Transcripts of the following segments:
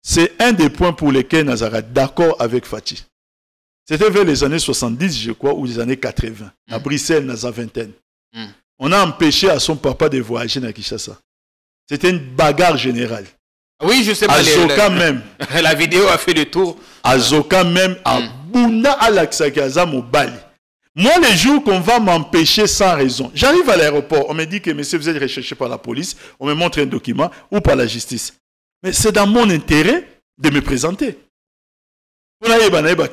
C'est un des points pour lesquels Nazara d'accord avec Fatih. C'était vers les années 70, je crois, ou les années 80. À Bruxelles, dans la vingtaine. On a empêché à son papa de voyager dans Kinshasa. C'était une bagarre générale. Oui, je sais pas. Azoka même. La vidéo a fait le tour. Azoka même, à Bunda Alaksakaza Mobali. Moi, les jours qu'on va m'empêcher sans raison, j'arrive à l'aéroport, on me dit que monsieur, vous êtes recherché par la police, on me montre un document, ou par la justice. Mais c'est dans mon intérêt de me présenter.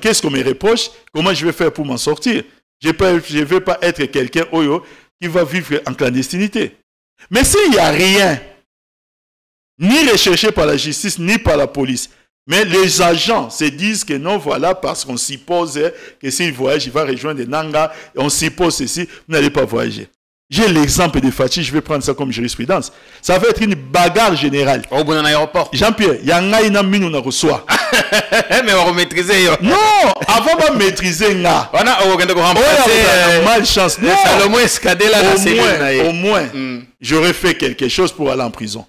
Qu'est-ce qu'on me reproche? Comment je vais faire pour m'en sortir? Je ne vais pas être quelqu'un qui va vivre en clandestinité. Mais s'il n'y a rien, ni recherché par la justice, ni par la police, mais les agents se disent que non, voilà, parce qu'on suppose que s'il voyage, il va rejoindre des Nanga, et on suppose ceci, vous n'allez pas voyager. J'ai l'exemple de Fatih, je vais prendre ça comme jurisprudence. Ça va être une bagarre générale. Au bon aéroport. Jean-Pierre, il y a un gars qui nous reçoit. Mais on va maîtriser. Non, avant de maîtriser, on a malchance. Au moins, j'aurais fait quelque chose pour aller en prison.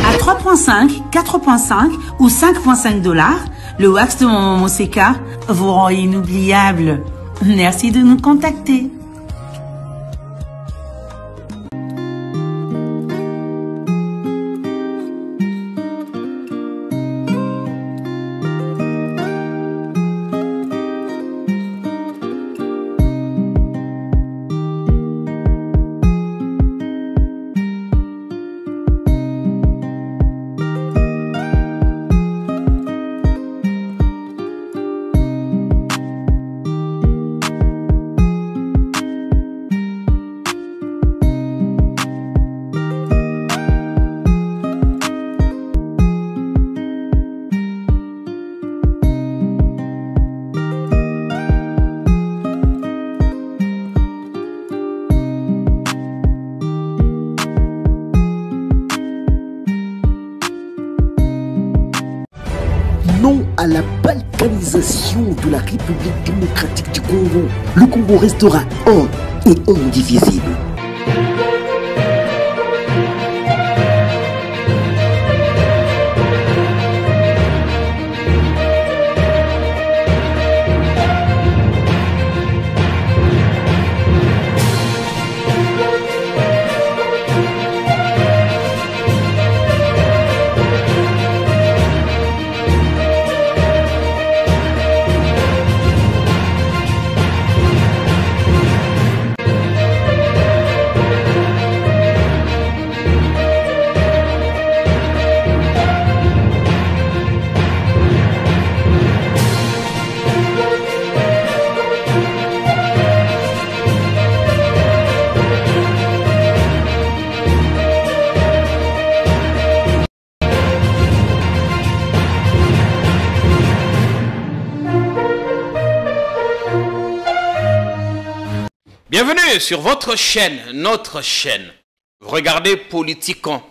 À 3.5, 4.5 ou 5.5 $, le wax de Maman Moseka vous rend inoubliable. Merci de nous contacter. Non à la balkanisation de la République démocratique du Congo. Le Congo restera un et indivisible. Bienvenue sur votre chaîne, notre chaîne. Vous regardez Politikon.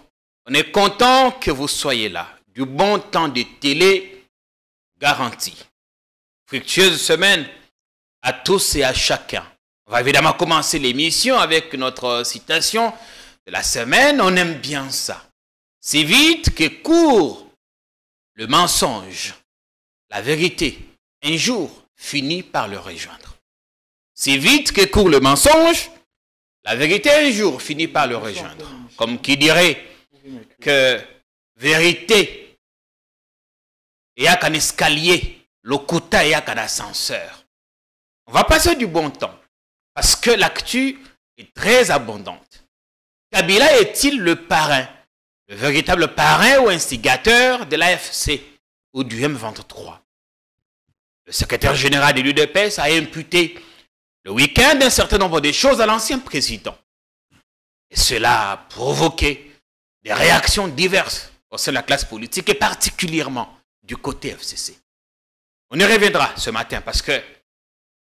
On est content que vous soyez là. Du bon temps de télé garanti. Fructueuse semaine à tous et à chacun. On va évidemment commencer l'émission avec notre citation de la semaine. On aime bien ça. C'est vite que court le mensonge. La vérité, un jour, finit par le rejoindre. C'est vite que court le mensonge, la vérité un jour finit par le rejoindre. Comme qui dirait que vérité, il y a qu'un escalier, le quota, il y a qu'un ascenseur. On va passer du bon temps, parce que l'actu est très abondante. Kabila est-il le parrain, le véritable parrain ou instigateur de l'AFC ou du M23? Le secrétaire général de l'UDPS a imputé le week-end un certain nombre de choses à l'ancien président. Et cela a provoqué des réactions diverses au sein de la classe politique et particulièrement du côté FCC. On y reviendra ce matin parce que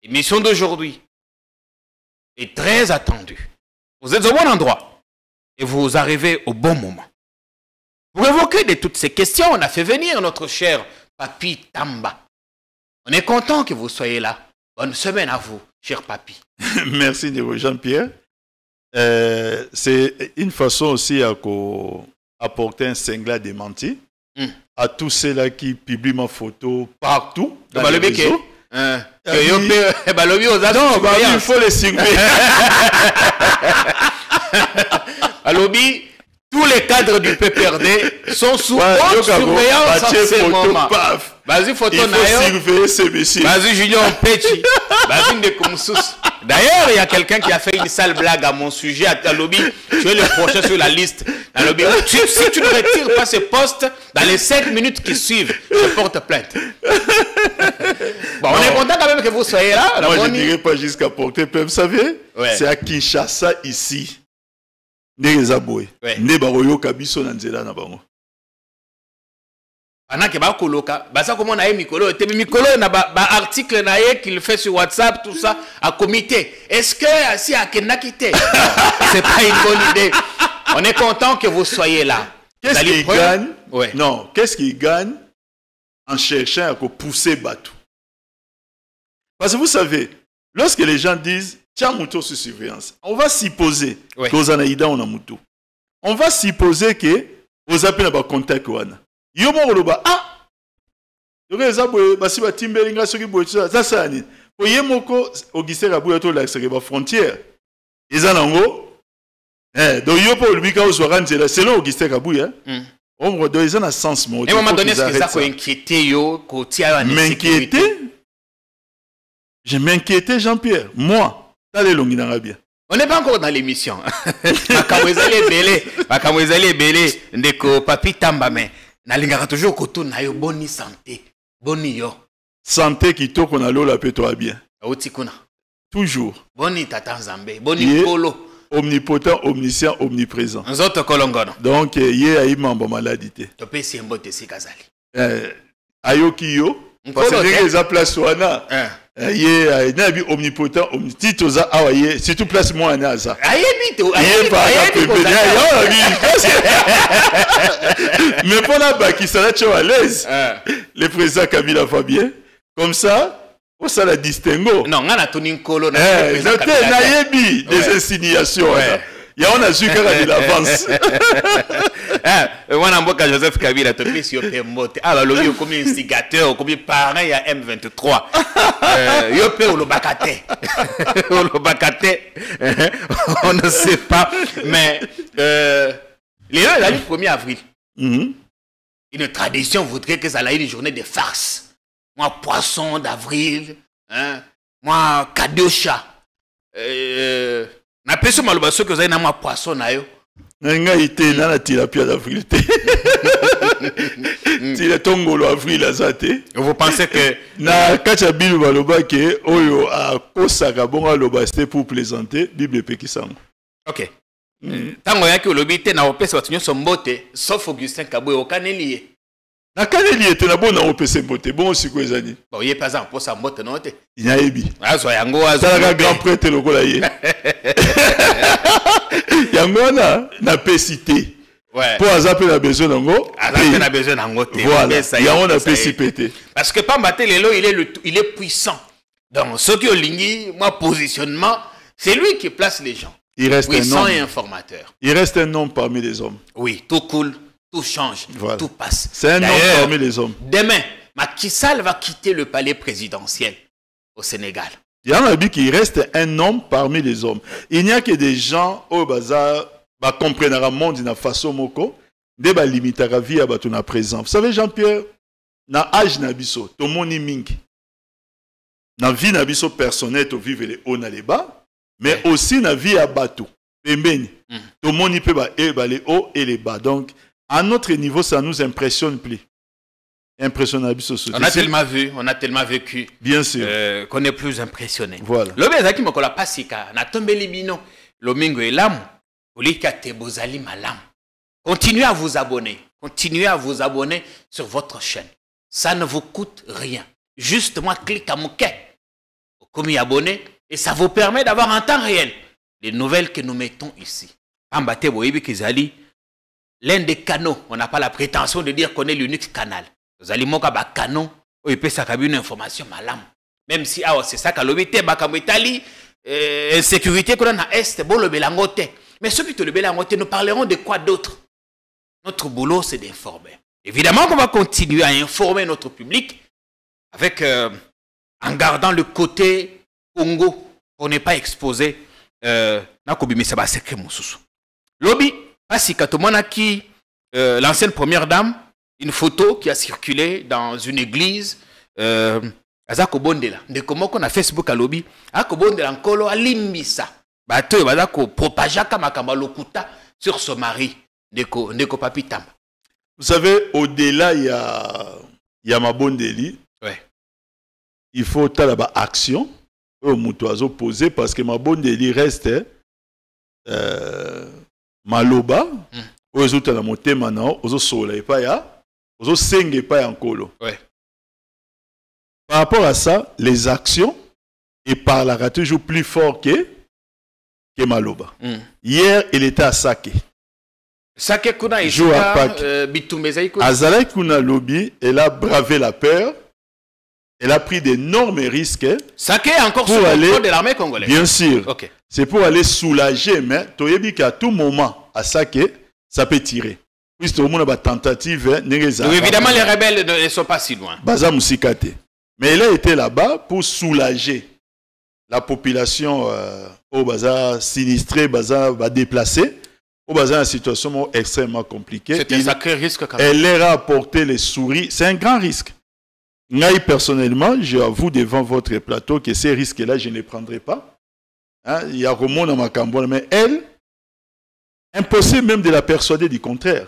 l'émission d'aujourd'hui est très attendue. Vous êtes au bon endroit et vous arrivez au bon moment. Pour évoquer de toutes ces questions, on a fait venir notre cher Papi Tamba. On est content que vous soyez là. Bonne semaine à vous, cher Papi. Merci Jean-Pierre. C'est une façon aussi à apporter un cinglant démenti à tous ceux-là qui publient ma photo partout dans les réseaux. Non, il faut les surveiller. À lobby, tous les cadres du PPRD sont sous haute surveillance en ce moment. Vas-y, photo il faut surveiller ces messieurs. Vas-y, Julien Pechi. Vas-y, Ndekoumsous. D'ailleurs, il y a quelqu'un qui a fait une sale blague à mon sujet à lobby. Tu es le prochain sur la liste. À lobby. Si tu ne retires pas ce poste, dans les 5 minutes qui suivent, je porte plainte. Bon, on est content quand même que vous soyez là. Moi, je ne dirais pas jusqu'à porter plainte. Vous savez, c'est à Kinshasa, ici. Pendant que ba koloka, bah ça comment on a Mikolo, na ba article na qu'il fait sur WhatsApp tout ça à comité. Est-ce que si à Kenakité, c'est pas une bonne idée. On est content que vous soyez là. Qu'est-ce qu'il gagne? Non, qu'est-ce qu'il gagne en cherchant à pousser Batou? Parce que vous savez, lorsque les gens disent tiens Mouto sous surveillance, on va supposer que Anaïda on a Mouto. On va supposer que vous appelez à contact wana. Yomo oloba yoke ezabwe basi batimbelinga soki boye ça ça ni oye moko Augustin Kabuya to la seke ba frontière eza nango donc yopo olubika ozwaka nzela selon Augustin Kabuya on do eza na sens mo. Et à un moment donné est-ce que ça ko inquiéter yo ko tia en m'inquiéter? Je m'inquiétais Jean-Pierre, moi t'allez longi na bien. On n'est pas encore dans l'émission. Makamwezali belé ndeko Papi Tamba mais nalingaka toujours koto na yo boni santé boni yo santé qui to qu'on a lola pe toi bien otikuna toujours boni tata Nzambe boni kolo omnipotent omniscient omniprésent nzoto kolongono donc ye ayi mambo maladité to pesi mbote sikazali ayoki yo parce que les a place wana ye nabi omnipotent omnititoza awaye surtout place moi na ça ayebi to mais pour la baki ça là à l'aise le président Kabila Fabien comme ça on ça la distingo non ngana toni nkolo na yebi des insinuations ya on a su que de l'avance wana mboka Joseph Kabila to pesi yo pe mbote ala lobi comme instigateur comme parent ya M23 yo pe olobakate on ne sait pas mais les là le 1er avril une tradition voudrait que ça ait une journée de farce. Moi poisson d'avril moi kadosha na peso maloba so que vous avez na moi poisson na yo nga ite na la tilapia d'avril te tila tongolo avril azate. Vous pensez que na kacha bilu baloba ke oyo a kosaka bonga loba c'était pour plaisanter bible pekisango. OK. Tango yaki olobi te na opesa batunyo sombote sauf Augustin Kabuya okaneli. Na kaneli ete na bona opesa mbote bon siko ezani. Bon ye pas en posa mbote non te. Inayebi. Azo yango azo. Ça grand prêtre lokola ye. Yango na pesité. Ouais. Pour azaper la besoin nango. Azaper la besoin nango te. Voilà. Yango na pesipété. Parce que Pambate lelo il est puissant. Donc ce qui olingi moi positionnement, c'est lui qui place les gens. Il reste puissant un homme. Et informateur. Il reste un homme parmi les hommes. Oui, tout coule, tout change, voilà. Tout passe. C'est un homme parmi les hommes. Demain, Macky Sall va quitter le palais présidentiel au Sénégal. Il y a un habit qui reste un homme parmi les hommes. Il n'y a que des gens au bazar va comprendre le monde d'une façon moko, de ba limiter la vie à batuna présent. Vous savez Jean-Pierre, na âge nabiso, to moni mingi. Na vie nabiso personnelle to vivre les hauts na les bas. Mais aussi na vie à bateau. Pembeni. Tout le monde peut les hauts et les bas. Donc, à notre niveau, ça nous impressionne plus. Impressionnable. On a tellement vu, on a tellement vécu. Bien sûr. Qu'on est plus impressionné. Voilà. Le bezaki mokola pasika na tombeli bino. Lomingo elam. Olika tebozali malam. Continuez à vous abonner. Continuez à vous abonner sur votre chaîne. Ça ne vous coûte rien. Juste moi, clique à mon quai. Comme y abonner. Et ça vous permet d'avoir en temps réel les nouvelles que nous mettons ici. Pambate boyebi kizali l'un des canaux. On n'a pas la prétention de dire qu'on est l'unique canal. Vous allez moka ba canon, il peut s'accaber une information malam. Même si c'est ça qu'a l'obité, bakamwetali, insécurité qu'on a à Est, bon le belangote. Mais ceux qui te le belangote, nous parlerons de quoi d'autre? Notre boulot, c'est d'informer. Évidemment qu'on va continuer à informer notre public avec, en gardant le côté Congo pour ne pas exposer Lobby, l'ancienne première dame, une photo qui a circulé dans une église. Azako Bondela, de comment qu'on a Facebook à Lobby, Azako Bondela Nkolo a limbisa. Bato bazako propagaka makamba lokuta sur son mari, Ndeko Papi Tamba. Vous savez, au-delà, il y a ma Bondeli. Ouais. Il faut faire action au mutuazo posé parce que ma Bondeli reste maloba. Aux autres la montée maintenant, aux autres soleil pas ya, aux autres senge pas ya Nkolo. Ouais. Par rapport à ça, les actions et parlera toujours plus fort que Maloba. Hier, il était à Saké. Saké kuna Azalai kuna lobby, elle a bravé la peur. Elle a pris d'énormes risques. Saké est encore sous le contrôle de l'armée congolaise. Bien sûr. Okay. C'est pour aller soulager, mais Toyebi qu'à tout moment, à Saké, ça peut tirer. Puisque tout le monde a tentative. Évidemment, les rebelles ne sont pas si loin. Baza Musikate. Mais elle a été là-bas pour soulager la population au bazar sinistré, bazar déplacé, au bazar une situation extrêmement compliquée. C'est un sacré risque quand même. Elle leur a apporté les souris. C'est un grand risque. Moi, personnellement, j'avoue devant votre plateau que ces risques-là, je ne les prendrai pas. Hein? Il y a Romain dans ma cambone, mais elle, impossible même de la persuader du contraire.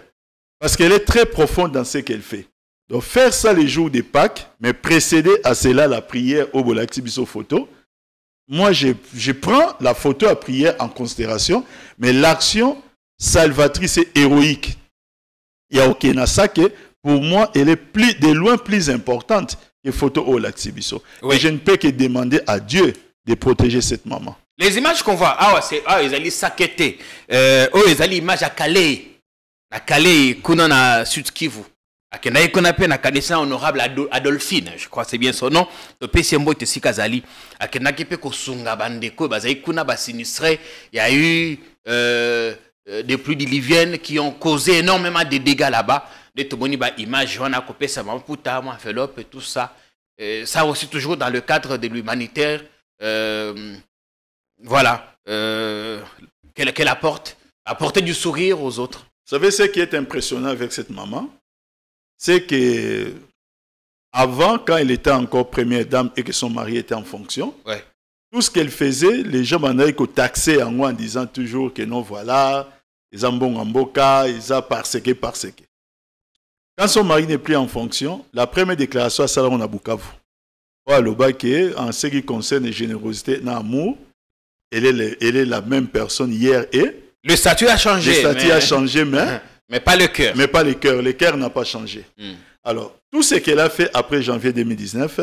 Parce qu'elle est très profonde dans ce qu'elle fait. Donc faire ça les jours de Pâques, mais précéder à cela la prière au Bolakti Biso photo. Moi, je prends la photo à prière en considération, mais l'action salvatrice et héroïque. Il y a aucun ça que pour moi, elle est de loin plus importante que photo au Bolakti Biso. Oui. Et je ne peux que demander à Dieu de protéger cette maman. Les images qu'on voit, c'est ils allaient s'inquiéter. Ils allaient images à Calais. À Calais, kuna na Sud Kivu. Akenaye qu'on appelle la connaissance honorable Adolphine, je crois c'est bien son nom. Le PCMO était si Kazali. Akenaki pe kosunga bandeko, bazai kuna ba sinistré. Il y a eu des pluies diluviennes qui ont causé énormément de dégâts là-bas. De tomoni ba image, on a coupé ça, puta, enveloppe et tout ça. Ça aussi toujours dans le cadre de l'humanitaire. Voilà. Qu'elle apporter du sourire aux autres. Vous savez ce qui est impressionnant avec cette maman? C'est que avant, quand elle était encore première dame et que son mari était en fonction, ouais. Tout ce qu'elle faisait, les gens m'en avaient taxé en moi en disant toujours que non, voilà, ils ont bon en boca, ils ont parce que. Quand son mari n'est plus en fonction, la première déclaration à Salon à Bukavu. En ce qui concerne la générosité, l'amour, elle est la même personne hier et. Le statut a changé. Le statut a changé, mais. Mais pas le cœur. Mais pas le cœur. Le cœur n'a pas changé. Alors, tout ce qu'elle a fait après janvier 2019,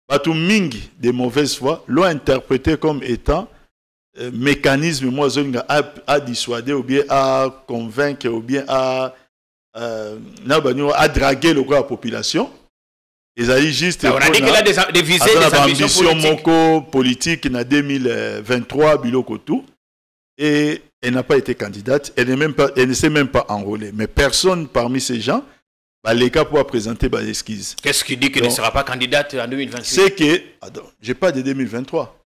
Batou Ming, de mauvaise foi, l'ont interprété comme étant mécanisme, moi, à dissuader, ou bien à convaincre, ou bien à draguer la population. Ils ont juste. On a dit qu'elle a des visées, des ambitions politiques. Politique en 2023, Biloko tout. Et elle n'a pas été candidate, elle ne s'est même pas enrôlée. Mais personne parmi ces gens, les cas pour présenter des esquisses. Qu'est-ce qui dit qu'elle ne sera pas candidate en 2026? C'est que, je n'ai pas de 2023.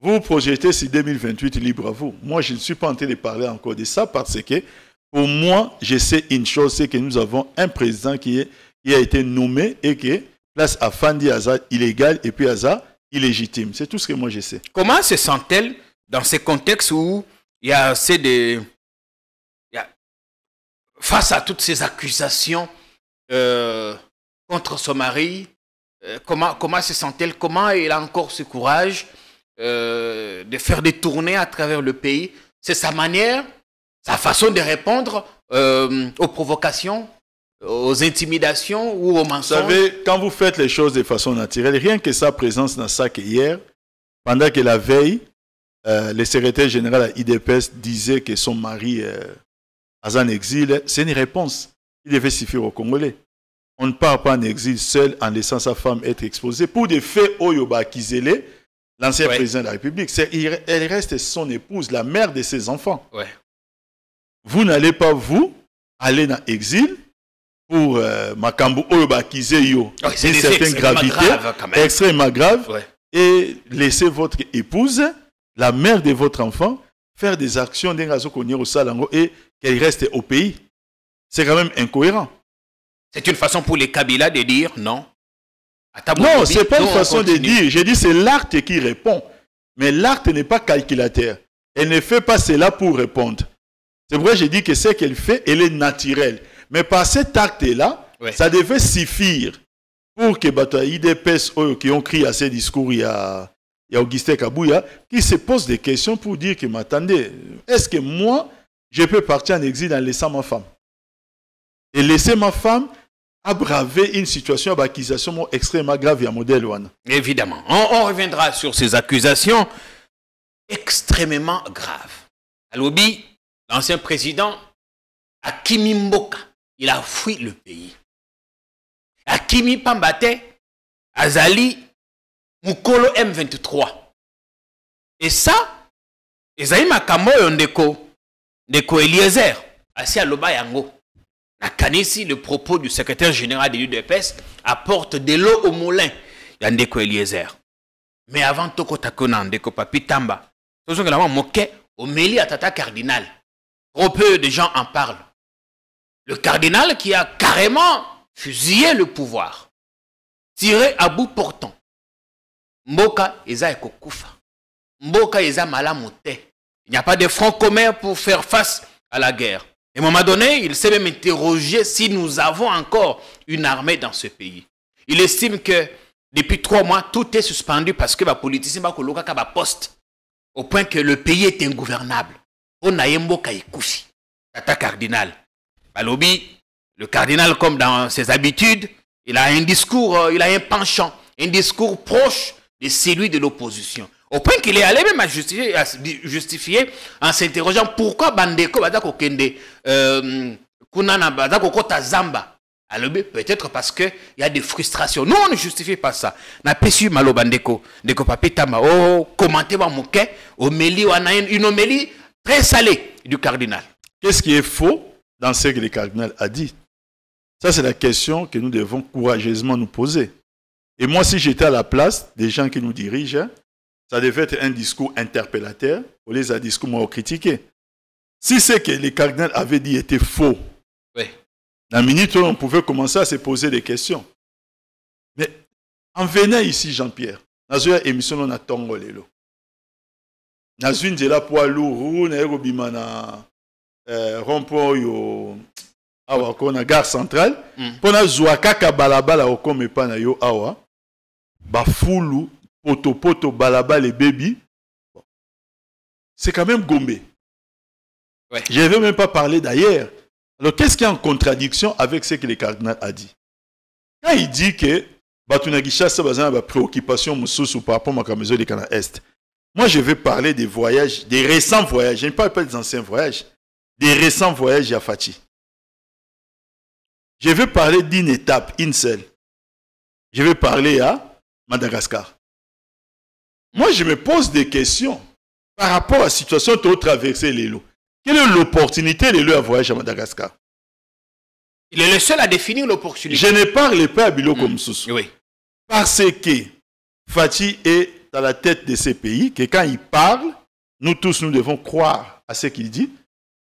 Vous projetez sur 2028, libre à vous. Moi, je ne suis pas en train de parler encore de ça parce que, pour moi, je sais une chose, c'est que nous avons un président qui a été nommé et qui place à Fandi Aza illégal et puis Aza illégitime. C'est tout ce que moi je sais. Comment se sent-elle dans ces contextes où il y a assez de... Face à toutes ces accusations contre son mari, comment se sent-elle? Comment elle a encore ce courage de faire des tournées à travers le pays? C'est sa manière, sa façon de répondre aux provocations, aux intimidations ou aux mensonges? Vous savez, quand vous faites les choses de façon naturelle, rien que sa présence dans ça hier, pendant que la veille, le secrétaire général à IDPS disait que son mari en exil, c'est une réponse. Il devait suffire aux Congolais. On ne part pas en exil seul en laissant sa femme être exposée pour des faits Oyoba Kizele, l'ancien président de la République. Elle reste son épouse, la mère de ses enfants. Ouais. Vous n'allez pas, vous, aller en exil pour Makambo Oyoba Kizeyo, c'est une certaine gravité, extrêmement grave, et laisser votre épouse, la mère de votre enfant, faire des actions au Salango et qu'elle reste au pays. C'est quand même incohérent. C'est une façon pour les Kabila de dire non. Non, ce n'est pas une façon de dire. J'ai dit c'est l'acte qui répond. Mais l'acte n'est pas calculateur. Elle ne fait pas cela pour répondre. C'est vrai, j'ai dit que ce qu'elle fait, elle est naturelle. Mais par cet acte-là, ça devait suffire pour que IDPS qui ont crié à ces discours, il y a Augustin Kabouya, qui se pose des questions pour dire que, m'attendez, est-ce que moi, je peux partir en exil en laissant ma femme? Et laisser ma femme a bravé une situation d'accusation extrêmement grave et à modèle. Évidemment. On reviendra sur ces accusations extrêmement graves. Alobi, l'ancien président, Hakimi Mboka, il a fui le pays. Hakimi Pambate, Azali, Mukolo M23. Et ça, Ezaï Makambo Ndeko Eliezer, assis à Loba Yango. Nakanisi, le propos du secrétaire général de l'UDPS apporte de l'eau au moulin. Yandeko Eliezer. Mais avant Toko Takona, Ndeko Papi Tamba, ce sont que moqué au Méli à Tata Cardinal. Trop peu de gens en parlent. Le cardinal qui a carrément fusillé le pouvoir, tiré à bout portant. Mboka Eza Ekokufa. Mboka Eza Malamote. Il n'y a pas de front commun pour faire face à la guerre. Et à un moment donné, il s'est même interrogé si nous avons encore une armée dans ce pays. Il estime que depuis 3 mois, tout est suspendu parce que les politiciens ont un poste au point que le pays est ingouvernable. On a Mboka Ekufi, Tata Cardinal. Balobi, le cardinal, comme dans ses habitudes, il a un discours, il a un penchant, un discours proche de celui de l'opposition. Au point qu'il est allé même à justifier en s'interrogeant pourquoi Bandeko Badako Kende Kunana Badako Kota Zamba. Alors peut-être parce qu'il y a des frustrations. Nous, on ne justifie pas ça. Na pesu malo Bandeko, Ndeko Papitama, commenté par Mouké, homélie, on a une homélie très salée du cardinal. Qu'est-ce qui est faux dans ce que le cardinal a dit? Ça, c'est la question que nous devons courageusement nous poser. Et moi, si j'étais à la place des gens qui nous dirigent, ça devait être un discours interpellateur au lieu d'un discours moins critiqué. Si ce que le cardinal avait dit était faux, la minute où on pouvait commencer à se poser des questions. Mais en venant ici, Jean-Pierre, dans une émission, on a Tongo Lelo. Dans une de la poids lourd, on a Robimana, rond-point, on a gare centrale, on a Zouakaka Balabala, au comme pas yo awa, Bafoulou, Poto, Balaba, les baby. C'est quand même Gombe. Je ne vais même pas parler d'ailleurs. Alors, qu'est-ce qui est en contradiction avec ce que le cardinal a dit? Quand il dit que Batunagisha, ça va avoir préoccupation par rapport à la maison de Cana Est. Moi, je vais parler des voyages, des récents voyages. Je ne parle pas des anciens voyages. Des récents voyages à Fati. Je vais parler d'une étape, une seule. Je vais parler à Madagascar. Moi, je me pose des questions par rapport à la situation que tu as traversée, Lélo. Quelle est l'opportunité de leur voyage à Madagascar? Il est le seul à définir l'opportunité. Je ne parle pas à Bilo comme Soussou. Oui. Parce que Fati est dans la tête de ces pays, que quand il parle, nous tous, nous devons croire à ce qu'il dit.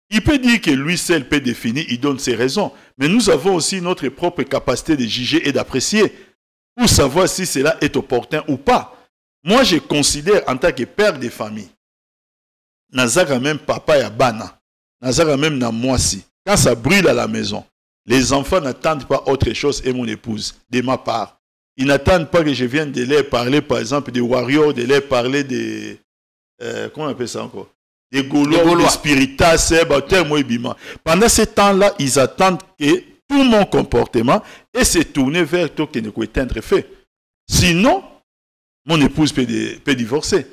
Il peut dire que lui seul peut définir, il donne ses raisons. Mais nous avons aussi notre propre capacité de juger et d'apprécier pour savoir si cela est opportun ou pas. Moi, je considère en tant que père de famille, Nazara même papa et Bana, Nazara même na moisi. Quand ça brûle à la maison, les enfants n'attendent pas autre chose et mon épouse, de ma part. Ils n'attendent pas que je vienne de leur parler, par exemple, des warriors, de leur parler des... comment on appelle ça encore? Des Gaulois, des Spiritas, pendant ce temps-là, ils attendent que tout mon comportement et se tourner vers toi qui ne peut être fait. Sinon, mon épouse peut divorcer.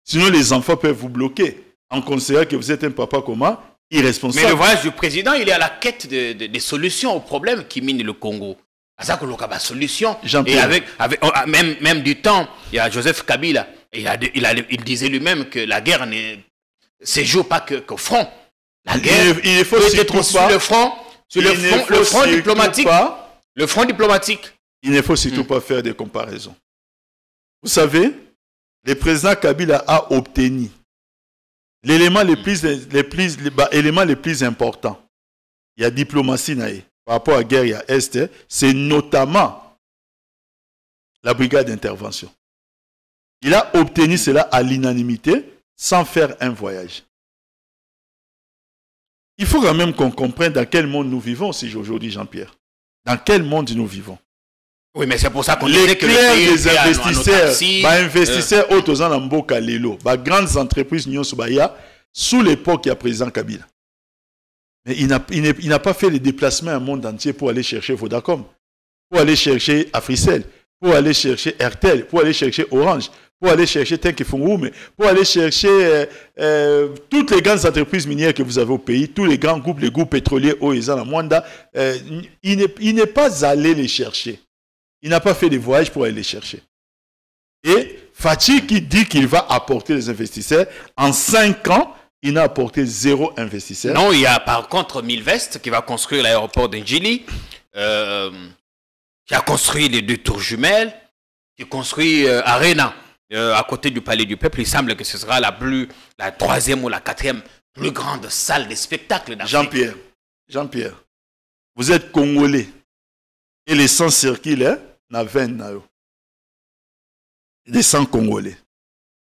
Sinon, les enfants peuvent vous bloquer. En considérant que vous êtes un papa comment, irresponsable. Mais le voyage du président, il est à la quête des solutions aux problèmes qui minent le Congo. Ça que la solution. Et même du temps, il y a Joseph Kabila. Il disait lui-même que la guerre ne se joue pas qu'au front. La guerre peut être sur le front, le front diplomatique. Le front diplomatique. Il ne faut surtout pas faire des comparaisons. Vous savez, le président Kabila a obtenu l'élément le plus important. Il y a diplomatie par rapport à la guerre à Est, c'est notamment la brigade d'intervention. Il a obtenu cela à l'unanimité sans faire un voyage. Il faut quand même qu'on comprenne dans quel monde nous vivons aujourd'hui, Jean-Pierre. Dans quel monde nous vivons? Oui, mais c'est pour ça qu'on disait que les investisseurs autres en Mboka Lelo, grandes entreprises sous l'époque il y a président Kabila. Mais il n'a pas fait les déplacements un monde entier pour aller chercher Vodacom, pour aller chercher Africell, pour aller chercher Airtel, pour aller chercher Orange, pour aller chercher Tenkefungume, pour aller chercher toutes les grandes entreprises minières que vous avez au pays, tous les grands groupes, les groupes pétroliers, Oezan, Mwanda. Il n'est pas allé les chercher. Il n'a pas fait des voyages pour aller les chercher. Et Fachi qui dit qu'il va apporter les investisseurs, en 5 ans, il n'a apporté 0 investisseur. Non, il y a par contre Milvest qui va construire l'aéroport d'Ndjili, qui a construit les 2 tours jumelles, qui construit Arena à côté du Palais du Peuple. Il semble que ce sera la 3e ou la 4e plus grande salle de spectacle d'Afrique. Jean-Pierre, vous êtes Congolais et les sang circulent na veine na yo. Des sang congolais.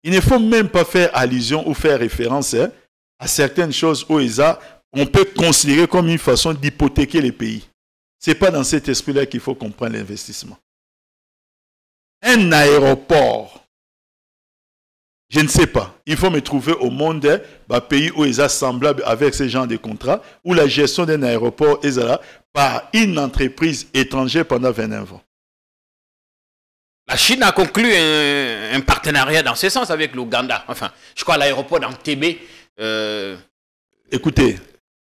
Il ne faut même pas faire allusion ou faire référence à certaines choses qu'on peut considérer comme une façon d'hypothéquer les pays. Ce n'est pas dans cet esprit-là qu'il faut comprendre l'investissement. Un aéroport, je ne sais pas, il faut me trouver au monde un pays où ils sont semblables avec ce genre de contrats, où la gestion d'un aéroport est par une entreprise étrangère pendant 29 ans. La Chine a conclu un partenariat dans ce sens avec l'Ouganda. Enfin, je crois à l'aéroport d'Entebbe. Écoutez,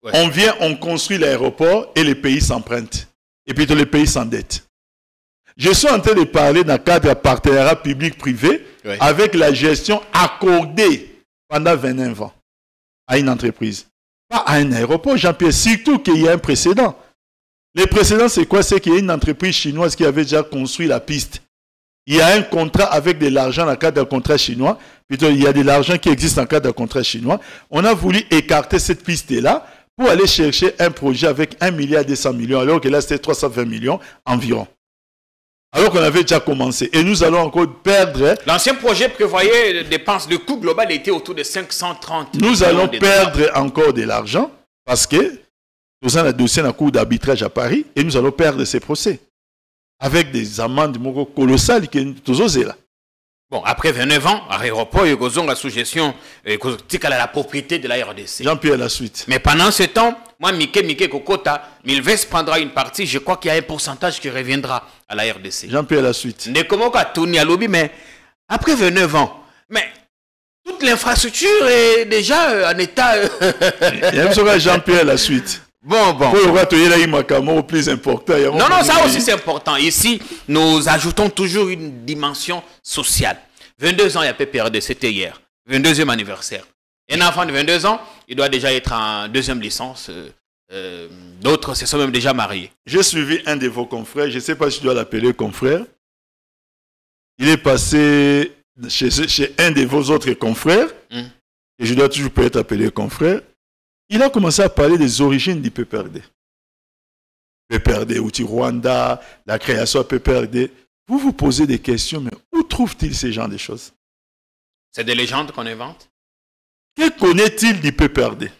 ouais. On construit l'aéroport et les pays s'empruntent. Et puis les pays s'endettent. Je suis en train de parler dans le cadre de partenariat public-privé avec la gestion accordée pendant 29 ans à une entreprise. Pas à un aéroport, Jean-Pierre, surtout qu'il y a un précédent. Le précédent, c'est quoi? C'est qu'il y a une entreprise chinoise qui avait déjà construit la piste. Il y a un contrat avec de l'argent dans le cadre d'un contrat chinois. Plutôt, il y a de l'argent qui existe dans le cadre d'un contrat chinois. On a voulu écarter cette piste-là pour aller chercher un projet avec 1,2 milliard, alors que là, c'était 320 millions environ. Alors qu'on avait déjà commencé. Et nous allons encore perdre... L'ancien projet prévoyait dépenses. Le coût global était autour de 530 millions. Nous allons perdre encore de l'argent parce que nous avons un dossier dans le cours d'arbitrage à Paris et nous allons perdre ces procès. Avec des amendes colossales qui sont là. Bon, après 29 ans, à l'aéroport, il y a la sous-gestion, la propriété de la RDC. Jean-Pierre, la suite. Mais pendant ce temps, moi, Mike Kokota, Milvest prendra une partie, je crois qu'il y a un pourcentage qui reviendra à la RDC. Jean-Pierre, la suite. Mais après 29 ans, mais toute l'infrastructure est déjà en état... Jean-Pierre, la suite. Bon. Au plus important. Non, ça aussi c'est important. Ici, nous ajoutons toujours une dimension sociale. 22 ans, il y a PPRD, c'était hier. 22e anniversaire. Un enfant de 22 ans, il doit déjà être en 2e licence. D'autres se sont même déjà mariés. J'ai suivi un de vos confrères, je ne sais pas si je dois l'appeler confrère. Il est passé chez un de vos autres confrères, et je dois toujours peut-être appeler confrère. Il a commencé à parler des origines du PPRD. PPRD, outil Rwanda, la création de PPRD. Vous vous posez des questions, mais où trouve-t-il ces genres de choses? C'est des légendes qu'on invente? Que connaît-il du PPRD?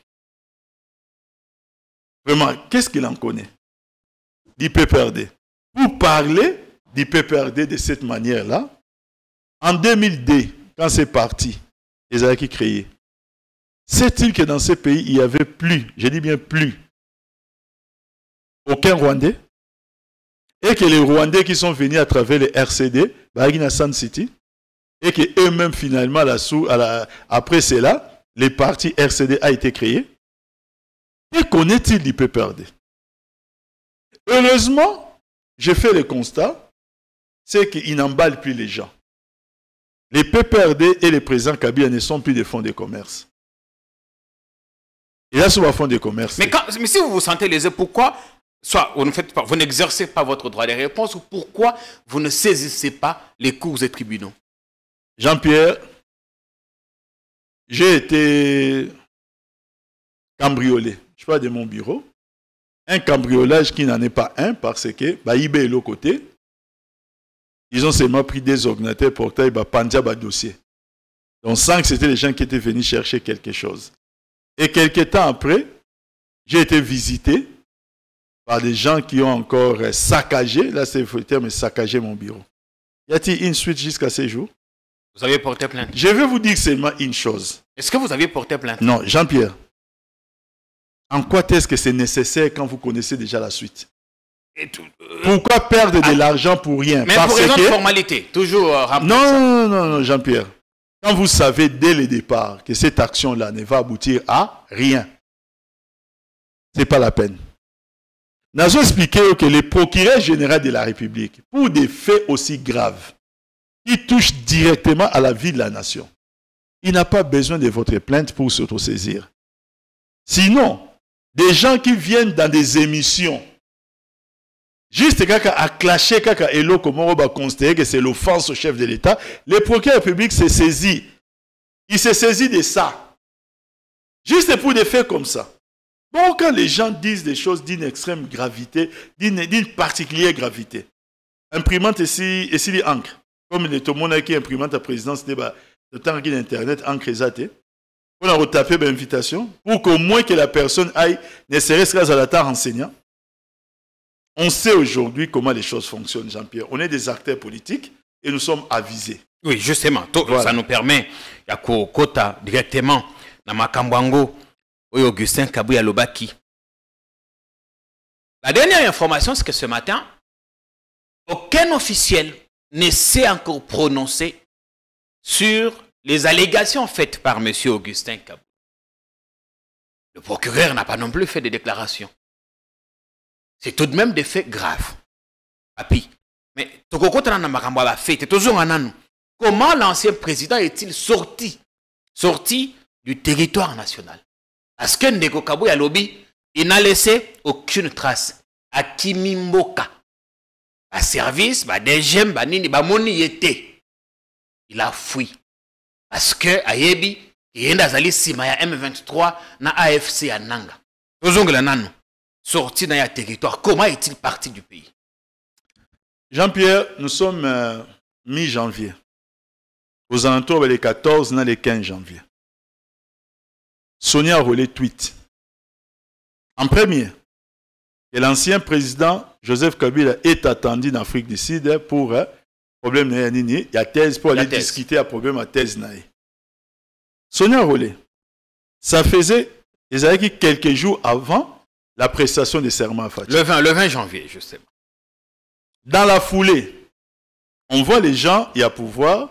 Vraiment, qu'est-ce qu'il en connaît? Du PPRD. Pour parler du PPRD de cette manière-là, en 2002, quand c'est parti, les a qui créé. Sait-il que dans ces pays, il n'y avait plus, je dis bien plus, aucun Rwandais? Et que les Rwandais qui sont venus à travers les RCD, Bagina Sun City, et qu'eux-mêmes, finalement, après cela, les partis RCD a été créé. Que connaît-il du PPRD? Heureusement, j'ai fait le constat, c'est qu'il n'emballe plus les gens. Les PPRD et les présidents Kabila ne sont plus des fonds de commerce. Et là, sur le fonds de commerce. Mais si vous vous sentez lésé, pourquoi soit vous n'exercez pas votre droit de réponse ou pourquoi vous ne saisissez pas les cours et tribunaux? Jean-Pierre, j'ai été cambriolé. Je parle de mon bureau. Un cambriolage qui n'en est pas un parce que Baïbé est l'autre côté. Ils ont seulement pris des ordinateurs portables, Pandjab dossier. Donc 5, c'était les gens qui étaient venus chercher quelque chose. Et quelques temps après, j'ai été visité par des gens qui ont encore saccagé, là c'est le terme saccagé mon bureau. Y a-t-il une suite jusqu'à ces jours? Vous avez porté plainte? Je vais vous dire seulement une chose. Est-ce que vous avez porté plainte? Non, Jean-Pierre. En quoi est-ce que c'est nécessaire quand vous connaissez déjà la suite? Pourquoi perdre de l'argent pour rien? Mais pour raison de formalité, toujours non, Jean-Pierre. Quand vous savez dès le départ que cette action-là ne va aboutir à rien, ce n'est pas la peine. Nous avons expliqué que le procureur général de la République, pour des faits aussi graves, qui touchent directement à la vie de la nation, il n'a pas besoin de votre plainte pour s'autosaisir. Sinon, des gens qui viennent dans des émissions, juste quelqu'un a clashé, quelqu'un est là, comment on va considérer que c'est l'offense au chef de l'État, le procureur public s'est saisi. Il s'est saisi de ça. Juste pour des faits comme ça. Bon, quand les gens disent des choses d'une extrême gravité, d'une particulière gravité, imprimante ici l'encre. Comme tout le monde qui imprimante à présidence, le temps qu'il y a Internet, encre exaté. On a retapé l'invitation pour qu'au moins que la personne aille, ne serait-ce qu'à la temps enseignant. On sait aujourd'hui comment les choses fonctionnent, Jean-Pierre. On est des acteurs politiques et nous sommes avisés. Oui, justement. Voilà. Ça nous permet, il y a Kota directement dans Makambwango, Augustin Kabouya Lobaki. La dernière information, c'est que ce matin, aucun officiel ne s'est encore prononcé sur les allégations faites par M. Augustin Kabouya. Le procureur n'a pas non plus fait de déclarations. C'est tout de même des faits graves. Papi. Mais comment l'ancien président est-il sorti du territoire national? Parce que Ndeko Kabouya Lobi, il n'a laissé aucune trace. À Kimimboka, à service, des gemmes, moni était. Il a fui. Parce que Ayebi, il y a un Sima M23 na AFC à Nanga. Sorti dans le territoire. Comment est-il parti du pays? Jean-Pierre, nous sommes mi-janvier. Aux alentours les 14 et les 15 janvier. Sonia a relais tweet. En premier, que l'ancien président Joseph Kabila est attendu en Afrique du Sud pour problème il y a thèse pour aller discuter à problème à thèse. Sonia a relais. Ça faisait quelques jours avant la prestation des serments à Fatih. Le 20 janvier, justement. Dans la foulée, on voit les gens, il y a pouvoir,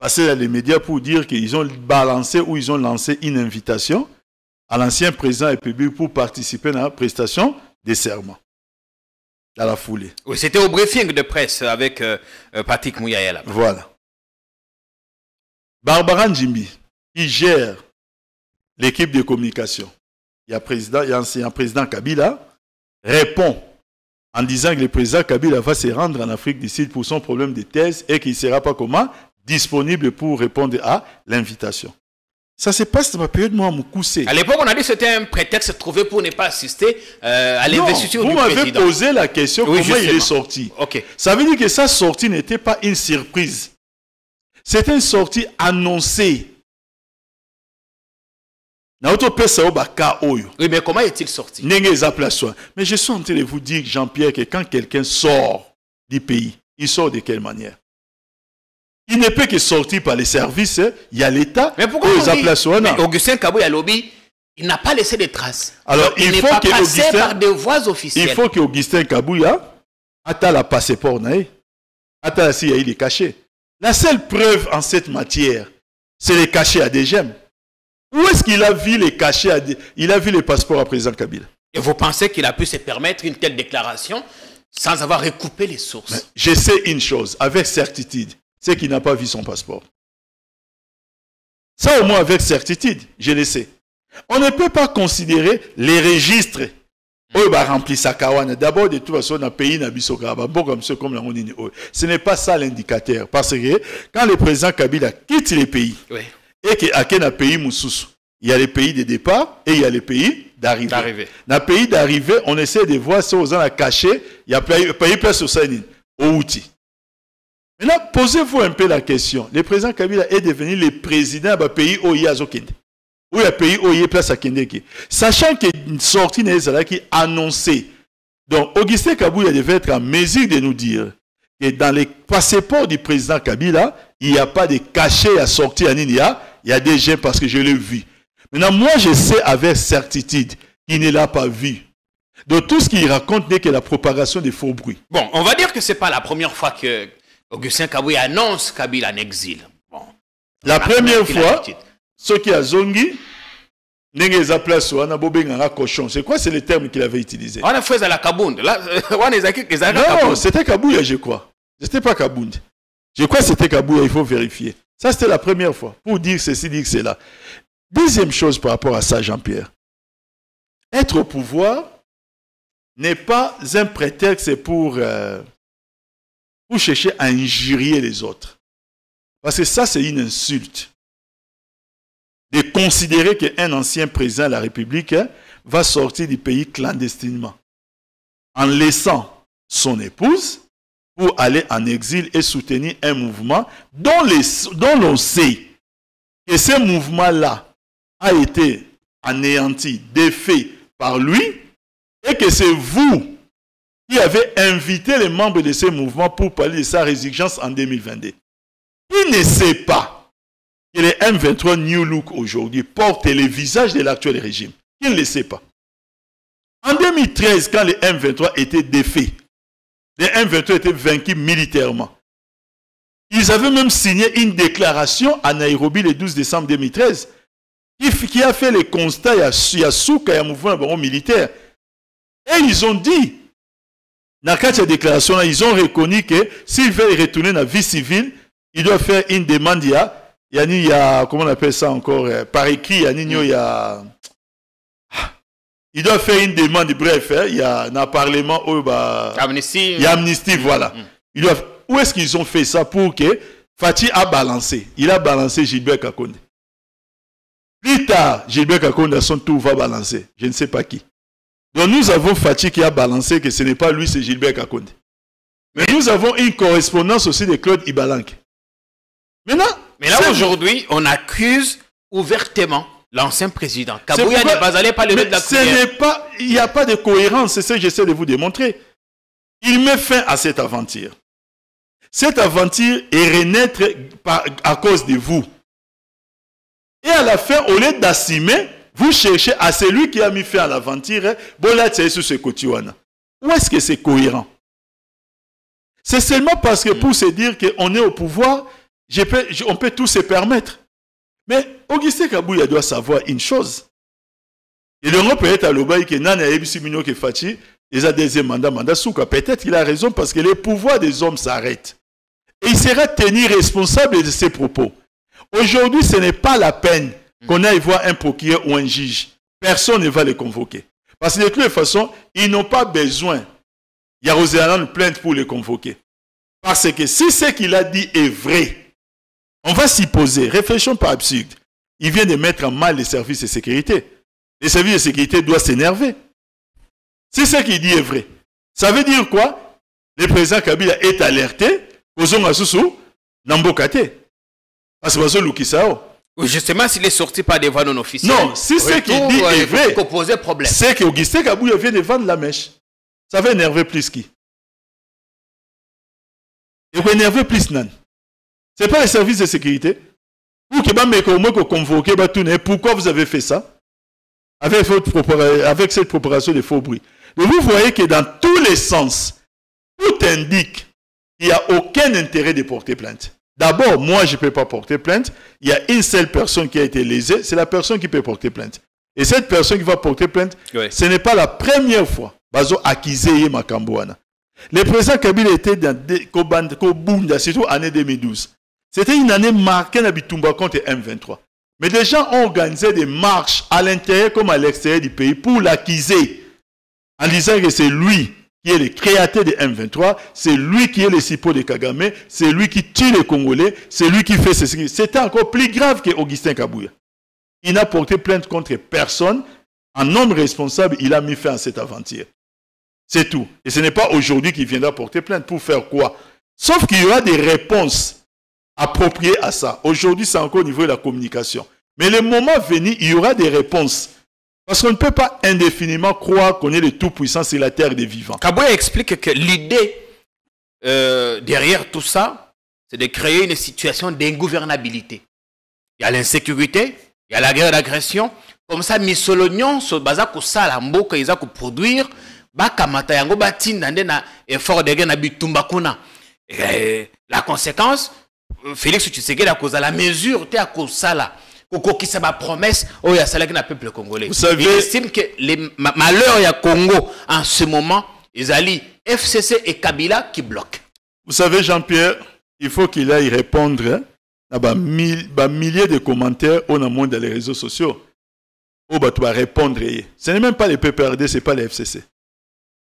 passer dans les médias pour dire qu'ils ont balancé ou ils ont lancé une invitation à l'ancien président de la République pour participer à la prestation des serments. Dans la foulée. Oui, c'était au briefing de presse avec Patrick Mouyaïla. Voilà. Barbara Njimbi, qui gère l'équipe de communication, il y a un président Kabila, répond en disant que le président Kabila va se rendre en Afrique du Sud pour son problème de thèse et qu'il ne sera pas disponible pour répondre à l'invitation. Ça se passe dans ma période, moi, Moukoussé. À l'époque, on a dit que c'était un prétexte trouvé pour ne pas assister à l'investiture du président. Vous m'avez posé la question, oui, comment il est sorti. Okay. Ça veut dire que sa sortie n'était pas une surprise. C'était une sortie annoncée. Oui, mais comment est-il sorti? Mais je suis en train de vous dire, Jean-Pierre, que quand quelqu'un sort du pays, il sort de quelle manière? Il ne peut que sortir par les services, il y a l'État. Mais pourquoi Augustin Kabouya Lobi, il n'a pas laissé de traces. Alors, il faut que Augustin, par des voies officielles. Il faut que Augustin Kabouya ait la passeport, ait il est caché. La seule preuve en cette matière, c'est les cachets à des gemmes. Où est-ce qu'il a vu les cachets, il a vu les passeports à président Kabila? Et vous pensez qu'il a pu se permettre une telle déclaration sans avoir recoupé les sources? Mais je sais une chose, avec certitude, c'est qu'il n'a pas vu son passeport. Ça au moins avec certitude, je le sais. On ne peut pas considérer les registres. D'abord, de toute façon, dans le pays, ce n'est pas ça l'indicateur. Parce que quand le président Kabila quitte les pays, oui, et qu'il y a un pays Moussous, il y a les pays de départ et il y a les pays d'arrivée. Dans le pays d'arrivée, on essaie de voir si on a caché, il y a pays place au Saïnin, au outil. Maintenant, posez-vous un peu la question. Le président Kabila est devenu le président du pays où il y a Zokinde. Où il y a un pays où il y a place à Kendeki. Sachant qu'une sortie qui est annoncée. Donc, Augustin Kabila devait être en mesure de nous dire que dans les passeports du président Kabila, il n'y a pas de cachet à sortir à Ninia. Il y a des gens parce que je l'ai vu. Maintenant, moi, je sais avec certitude qu'il ne l'a pas vu. Donc, tout ce qu'il raconte n'est que la propagation des faux bruits. Bon, on va dire que ce n'est pas la première fois que Augustin Kabila annonce Kabila en exil. Bon, la première fois, ceux qui ont zongi, c'est quoi, c'est le terme qu'il avait utilisé? On a fait à la Kabound. Non, c'était Kabouya, je crois. C'était pas Kabound. Je crois que c'était Kabouya, il faut vérifier. Ça, c'était la première fois. Pour dire ceci, dire cela. Deuxième chose par rapport à ça, Jean-Pierre. Être au pouvoir n'est pas un prétexte pour chercher à injurier les autres. Parce que ça, c'est une insulte. De considérer qu'un ancien président de la République va sortir du pays clandestinement en laissant son épouse pour aller en exil et soutenir un mouvement dont l'on sait que ce mouvement-là a été anéanti, défait par lui et que c'est vous qui avez invité les membres de ce mouvement pour parler de sa résurgence en 2022. Il ne sait pas que les M23 New Look aujourd'hui portent les visages de l'actuel régime. Il ne le sait pas. En 2013, quand les M23 étaient défaits, les M23 étaient vaincus militairement. Ils avaient même signé une déclaration à Nairobi le 12 décembre 2013 qui a fait les constats, il y a Souka, il y a un mouvement militaire. Et ils ont dit, dans cette déclaration, ils ont reconnu que s'ils veulent retourner dans la vie civile, ils doivent faire une demande. Il y a, comment on appelle ça encore, par écrit, il doit faire une demande, bref, il y a dans le Parlement, Amnesty. Il y a Amnesty, voilà. Où est-ce qu'ils ont fait ça pour que Fatih a balancé? Il a balancé Gilbert Kakonde. Plus tard, Gilbert Kakonde, son tour va balancer. Je ne sais pas qui. Donc nous avons Fatih qui a balancé que ce n'est pas lui, c'est Gilbert Kakonde. Mais nous avons une correspondance aussi de Claude Ibalanque. Mais là, aujourd'hui, on accuse ouvertement l'ancien président. Kabouya n'est pas allé par le nez de la cuillère. Il n'y a pas de cohérence, c'est ce que j'essaie de vous démontrer. Il met fin à cette aventure. Cette aventure est renaître à cause de vous. Et à la fin, au lieu d'assumer, vous cherchez à celui qui a mis fin à l'aventure, où est-ce que c'est cohérent? C'est seulement parce que pour se dire qu'on est au pouvoir, on peut tout se permettre. Mais Augustin Kabouya doit savoir une chose. Et le peut être à l'Obaï que Nana Ebisimino que Fatih, il a deuxième mandat Souka. Peut-être qu'il a raison parce que le pouvoir des hommes s'arrête. Et il sera tenu responsable de ses propos. Aujourd'hui, ce n'est pas la peine qu'on aille voir un procureur ou un juge. Personne ne va les convoquer. Parce que de toute façon, ils n'ont pas besoin. Il y a Roséana une plainte pour les convoquer. Parce que si ce qu'il a dit est vrai, on va s'y poser. Réfléchissons pas absurde. Il vient de mettre en mal les services de sécurité. Les services de sécurité doivent s'énerver. Si ce qu'il dit est vrai, ça veut dire quoi? Le président Kabila est alerté. Parce que justement, s'il est sorti par des voies non officielles. Non, si ce qu'il dit est vrai, c'est qu'Augustin Kabouya vient de vendre la mèche. Ça va énerver plus qui? Il va énerver plus nan. Ce n'est pas les services de sécurité. Pour que convoquer, pourquoi vous avez fait ça? Avec cette propagation de faux bruits. Donc vous voyez que dans tous les sens, tout indique qu'il n'y a aucun intérêt de porter plainte. D'abord, moi, je ne peux pas porter plainte. Il y a une seule personne qui a été lésée, c'est la personne qui peut porter plainte. Et cette personne qui va porter plainte, ce n'est pas la première fois. Bazo Akizeye Makambouana. Le président Kabila était dans Kobunda, surtout année 2012. C'était une année marquée dans Bitumba contre M23. Mais des gens ont organisé des marches à l'intérieur comme à l'extérieur du pays pour l'accuser. En disant que c'est lui qui est le créateur de M23, c'est lui qui est le cipo de Kagame, c'est lui qui tue les Congolais, c'est lui qui fait ceci. C'était encore plus grave que Augustin Kabouya. Il n'a porté plainte contre personne. Un homme responsable, il a mis fin à cette aventure. C'est tout. Et ce n'est pas aujourd'hui qu'il viendra porter plainte. Pour faire quoi? Sauf qu'il y aura des réponses appropriées à ça. Aujourd'hui, c'est encore au niveau de la communication. Mais le moment venu, il y aura des réponses. Parce qu'on ne peut pas indéfiniment croire qu'on est le tout-puissant sur la terre des vivants. Kabouya explique que l'idée derrière tout ça, c'est de créer une situation d'ingouvernabilité. Il y a l'insécurité, il y a la guerre d'agression. Comme ça, Missolognon, ce baza ko sala mboka iza ko produire, ba kamata yango ba tindande na effort de guerre na bitumba kuna. La conséquence, Félix Tshisekedi a causé la mesure te a sala. Qui sa promesse au ya sala na peuple congolais. Vous savez, il estime que les malheurs ya Congo en ce moment, ils allient FCC et Kabila qui bloquent. Vous savez, Jean-Pierre, il faut qu'il aille répondre à milliers de commentaires au monde dans les réseaux sociaux. Oh, bah, tu vas répondre. Ce n'est même pas les PPRD, ce n'est pas les FCC.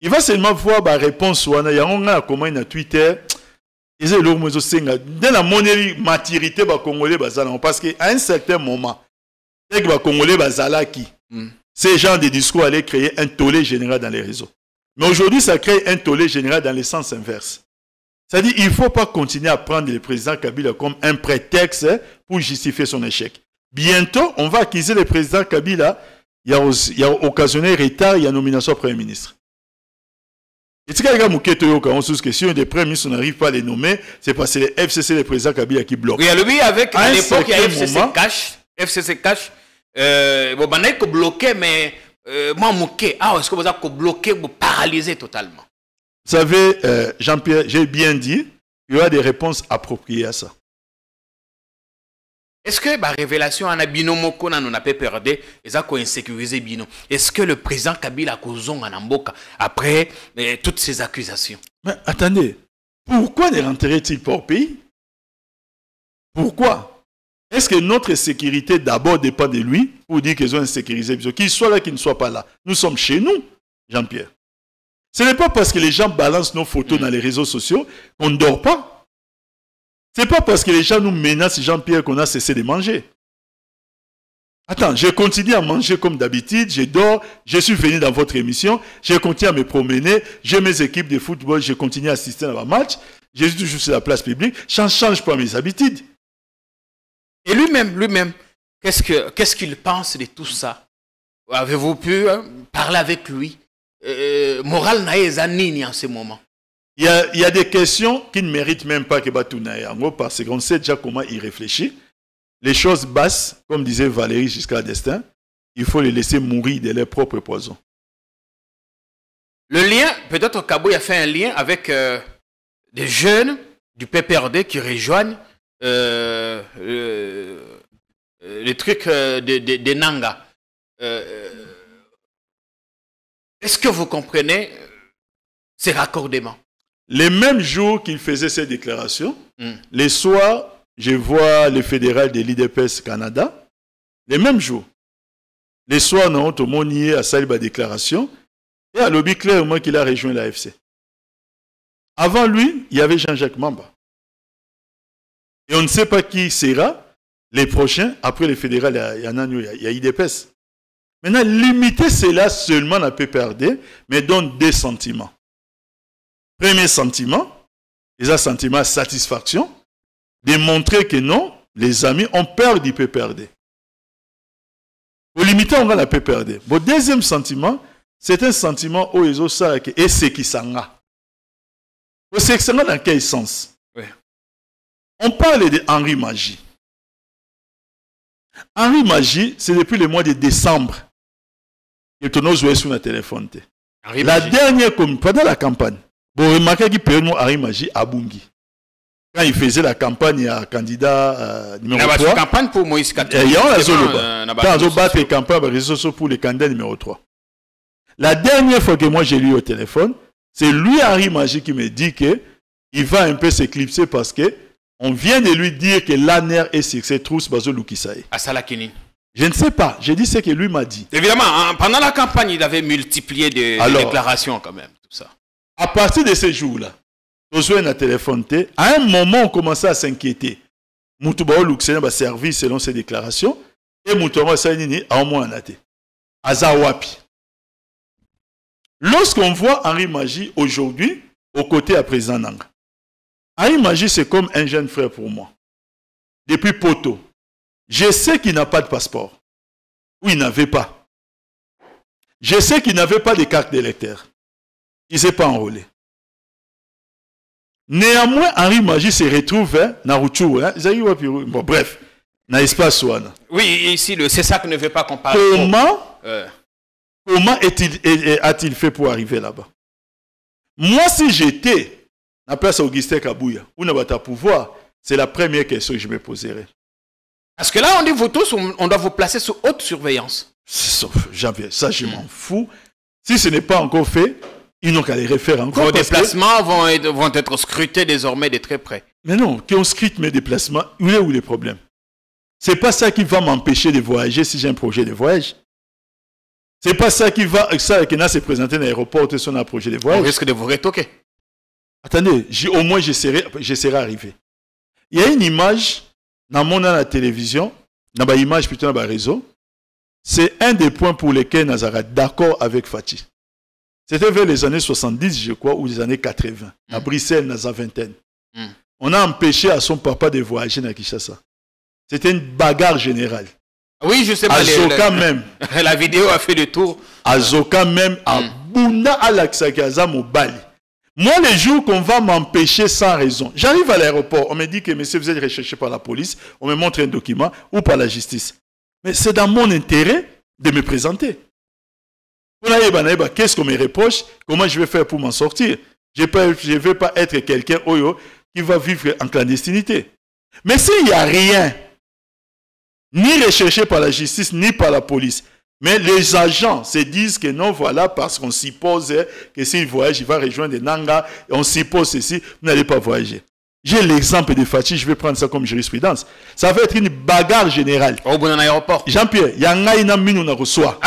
Il va seulement voir la réponse. Il y a un comment il a Twitter. Ils ont dans la monnaie maturité congolais parce qu'à un certain moment, les Congolais ces genres de discours allaient créer un tollé général dans les réseaux. Mais aujourd'hui, ça crée un tollé général dans le sens inverse. C'est-à-dire qu'il ne faut pas continuer à prendre le président Kabila comme un prétexte pour justifier son échec. Bientôt, on va accuser le président Kabila. Il y a occasionné retard, il y a nomination Premier ministre. Et si si un des premiers ministres n'arrive pas à les nommer, c'est parce que c'est le FCC, le président Kabila qui bloque. Oui, lui, avec à l'époque, il y a FCC cash. FCC cash. Bon, on a bloqué, mais moi, est-ce que vous avez bloqué, vous paralysé totalement? Vous savez, Jean-Pierre, j'ai bien dit, il y aura des réponses appropriées à ça. Est-ce que la révélation en Abino Moko n'a pas perdu et ça a insécurisé Bino? Est-ce que le président Kabila a causé en Amboka après toutes ces accusations? Mais attendez, pourquoi ne rentrerait-il pas au pays? Pourquoi? Est-ce que notre sécurité d'abord dépend de lui pour dire qu'ils ont insécurisé Bino? Qu'il soit là, qu'il ne soit pas là. Nous sommes chez nous, Jean-Pierre. Ce n'est pas parce que les gens balancent nos photos dans les réseaux sociaux qu'on ne dort pas. Ce n'est pas parce que les gens nous menacent, Jean-Pierre, qu'on a cessé de manger. Attends, je continue à manger comme d'habitude, je dors, je suis venu dans votre émission, je continue à me promener, j'ai mes équipes de football, je continue à assister à un match, je suis toujours sur la place publique, je ne change pas mes habitudes. Et lui-même, qu'est-ce qu'il pense de tout ça? Avez-vous pu parler avec lui? Moral naïe nini en ce moment? Il y a des questions qui ne méritent même pas que Batounaï, parce qu'on sait déjà comment il réfléchit. Les choses basses, comme disait Valérie Giscard d'Estaing, il faut les laisser mourir de leur propre poison. Le lien, peut-être Kabouya a fait un lien avec des jeunes du PPRD qui rejoignent le truc de Nanga. Est-ce que vous comprenez ces raccordements? Les mêmes jours qu'il faisait ces déclarations, les soirs, je vois le fédéral de l'IDPS Canada, les mêmes jours. Les soirs, non, tout le monde y est à Saliba déclaration, et à l'objet clairement qu'il a rejoint l'AFC. Avant lui, il y avait Jean-Jacques Mamba. Et on ne sait pas qui sera les prochains, après le fédéral, il y a IDPS. Maintenant, limiter cela seulement à PPRD, mais donne des sentiments. Premier sentiment, c'est un sentiment de satisfaction, de montrer que non, les amis ont peur du PPRD. Pour limiter, on va la PPRD. Mon deuxième sentiment, c'est un sentiment où ils ont ça et c'est qui s'en a. C'est qui s'en a dans quel sens? Oui. On parle de Henri Magie. Henri Magie, c'est depuis le mois de décembre que nous jouons sur notre téléphone. La dernière, pendant la campagne, vous remarquez qu'il peut Henri Magie à Bungi. quand il faisait la campagne à candidat numéro 3. La campagne pour Moïse Katumbi. Il y a un battre campagne pour les candidats numéro 3. La dernière fois que moi j'ai lu au téléphone, c'est lui, Henri Magie, qui me dit qu'il va un peu s'éclipser parce que on vient de lui dire que l'ANER est sur ses trousses Bazo Lukisaï. À Salakini. Je ne sais pas. J'ai dit ce que lui m'a dit. Évidemment, pendant la campagne, il avait multiplié des déclarations quand même. Tout ça. À partir de ces jours-là, Josué n'a téléphoné. À un moment, on commençait à s'inquiéter. Moutouba Lukisaï va servir selon ses déclarations. Et Moutouba Saïnini a au moins un athée. Azawapi. Lorsqu'on voit Henri Magie aujourd'hui, aux côtés à président Nanga, Henri Magie, c'est comme un jeune frère pour moi. Depuis Poto, je sais qu'il n'a pas de passeport. Ou il n'avait pas. Je sais qu'il n'avait pas de carte d'électeur. Il ne s'est pas enrôlé. Néanmoins, Henri Magie se retrouve Naruchu. Bon, bref, dans l'espace Ouana. Oui, ici, c'est ça que ne veut pas comparer. Comment a-t-il fait pour arriver là-bas? Moi, si j'étais à la place Augustin Kabouya, ou n'a pas pouvoir, c'est la première question que je me poserais. Parce que là, on dit vous tous, on doit vous placer sous haute surveillance. Ça, je m'en fous. Si ce n'est pas encore fait, ils n'ont qu'à les refaire encore. Vos déplacements vont être scrutés désormais de très près. Mais non, qu'on scrute mes déplacements, où est où les problèmes? C'est pas ça qui va m'empêcher de voyager si j'ai un projet de voyage. C'est pas ça qui va, ça qui n'a se présenter dans l'aéroport sur un projet de voyage. On risque de vous retoquer. Attendez, au moins j'essaierai arrivé. Il y a une image dans la télévision, dans l'image plutôt dans le réseau. C'est un des points pour lesquels Nazara d'accord avec Fatih. C'était vers les années 70, je crois, ou les années 80. À Bruxelles, dans la vingtaine. On a empêché à son papa de voyager dans Kinshasa. C'était une bagarre générale. Oui, je sais pas. Azoka même. La vidéo a fait le tour. Azoka même, à Bunda Alaksakaza Mobali. Moi, les jours qu'on va m'empêcher sans raison, j'arrive à l'aéroport, on me dit que monsieur, vous êtes recherché par la police, on me montre un document ou par la justice. Mais c'est dans mon intérêt de me présenter. Qu'est-ce qu'on me reproche? Comment je vais faire pour m'en sortir? Je ne vais pas être quelqu'un qui va vivre en clandestinité. Mais s'il n'y a rien, ni recherché par la justice, ni par la police, mais les agents se disent que non, voilà, parce qu'on suppose que s'il voyage, il va rejoindre des Nanga, et on suppose ceci, vous n'allez pas voyager. J'ai l'exemple de Fatih, je vais prendre ça comme jurisprudence. Ça va être une bagarre générale. Au bout d'un aéroport. Jean-Pierre, il y a un gars qui nous reçoit.